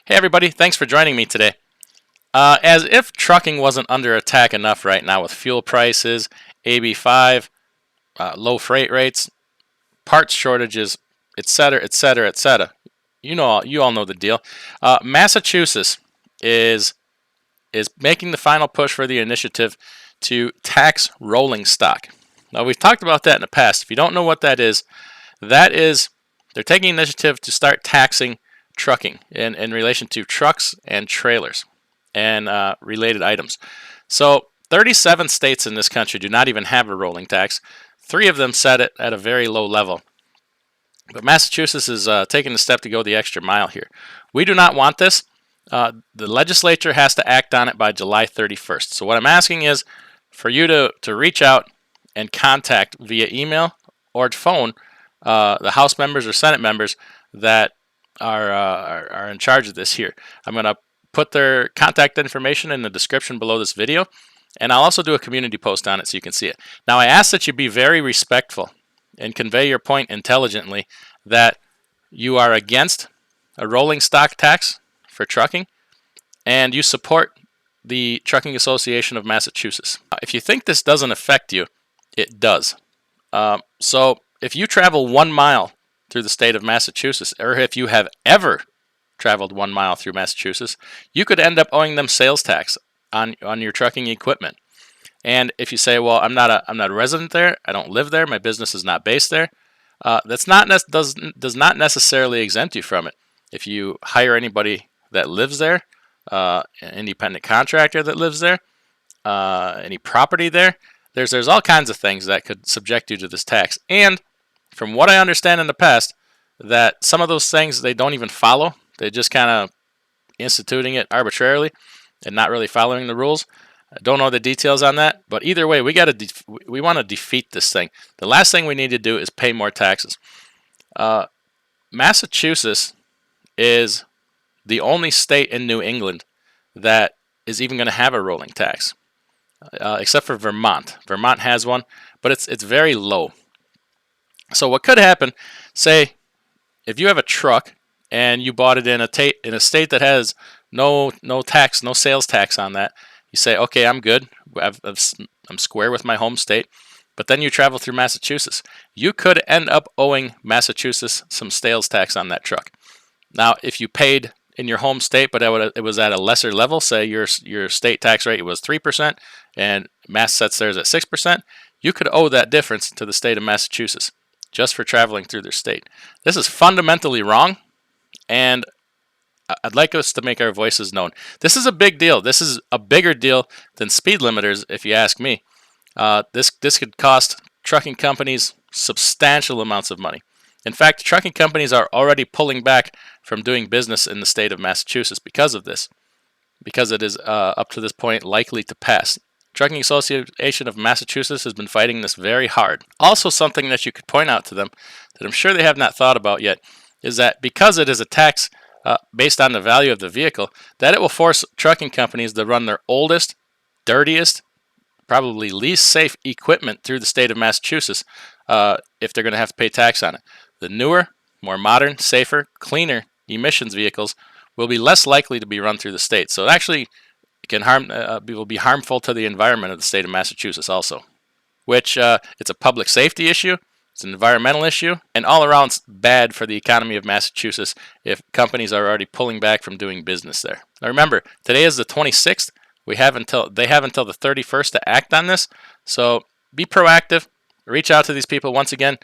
Hey everybody, thanks for joining me today. As if trucking wasn't under attack enough right now with fuel prices, AB5, low freight rates, parts shortages, etc., etc., etc. You all know the deal. Massachusetts is making the final push for the initiative to tax rolling stock. Now we've talked about that in the past. If you don't know what that is they're taking initiative to start taxing trucking in relation to trucks and trailers and related items. So 37 states in this country do not even have a rolling tax. 3 of them set it at a very low level. But Massachusetts is taking the step to go the extra mile here. We do not want this. The legislature has to act on it by July 31st. So what I'm asking is for you to reach out and contact via email or phone the House members or Senate members that are in charge of this here. I'm going to put their contact information in the description below this video, and I'll also do a community post on it so you can see it. Now I ask that you be very respectful and convey your point intelligently that you are against a rolling stock tax for trucking and you support the Trucking Association of Massachusetts. If you think this doesn't affect you, it does. So if you travel 1 mile through the state of Massachusetts, or if you have ever traveled 1 mile through Massachusetts, you could end up owing them sales tax on your trucking equipment. And if you say, well, I'm not a resident there, I don't live there, my business is not based there, does not necessarily exempt you from it. If you hire anybody that lives there, an independent contractor that lives there, any property there, there's all kinds of things that could subject you to this tax. And from what I understand in the past, that some of those things they don't even follow. They're just kind of instituting it arbitrarily and not really following the rules. I don't know the details on that, but either way, we want to defeat this thing. The last thing we need to do is pay more taxes. Massachusetts is the only state in New England that is even going to have a rolling tax, except for Vermont. Vermont has one, but it's very low. So what could happen, say, if you have a truck and you bought it in a state that has no tax, no sales tax on that, you say, okay, I'm good. I'm square with my home state. But then you travel through Massachusetts. You could end up owing Massachusetts some sales tax on that truck. Now, if you paid in your home state, but it was at a lesser level, say your state tax rate was 3% and Mass sets theirs at 6%, you could owe that difference to the state of Massachusetts just for traveling through their state. This is fundamentally wrong, and I'd like us to make our voices known. This is a big deal. This is a bigger deal than speed limiters, if you ask me. This could cost trucking companies substantial amounts of money. In fact, trucking companies are already pulling back from doing business in the state of Massachusetts because of this, because it is up to this point likely to pass. Trucking Association of Massachusetts has been fighting this very hard. Also, something that you could point out to them that I'm sure they have not thought about yet is that because it is a tax based on the value of the vehicle, that it will force trucking companies to run their oldest, dirtiest, probably least safe equipment through the state of Massachusetts if they're going to have to pay tax on it. The newer, more modern, safer, cleaner emissions vehicles will be less likely to be run through the state. So it actually will be harmful to the environment of the state of Massachusetts also, which it's a public safety issue, it's an environmental issue, and all around bad for the economy of Massachusetts if companies are already pulling back from doing business there. Now remember, today is the 26th. They have until the 31st to act on this. So be proactive. Reach out to these people once again.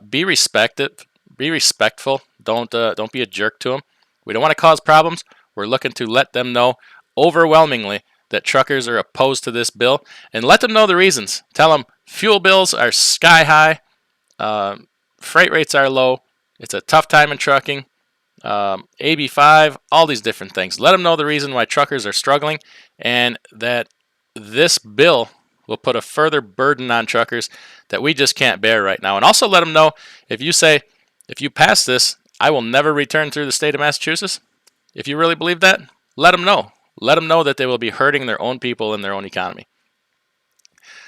Be respectful. Don't be a jerk to them. We don't want to cause problems. We're looking to let them know overwhelmingly that truckers are opposed to this bill, and let them know the reasons. Tell them fuel bills are sky high, freight rates are low, it's a tough time in trucking, AB5, all these different things. Let them know the reason why truckers are struggling, and that this bill will put a further burden on truckers that we just can't bear right now. And also let them know, if you pass this, I will never return through the state of Massachusetts. If you really believe that, let them know. Let them know that they will be hurting their own people and their own economy.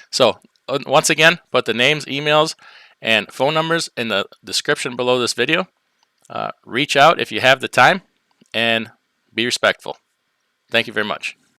So, once again, put the names, emails, and phone numbers in the description below this video. Reach out if you have the time, and Be respectful. Thank you very much.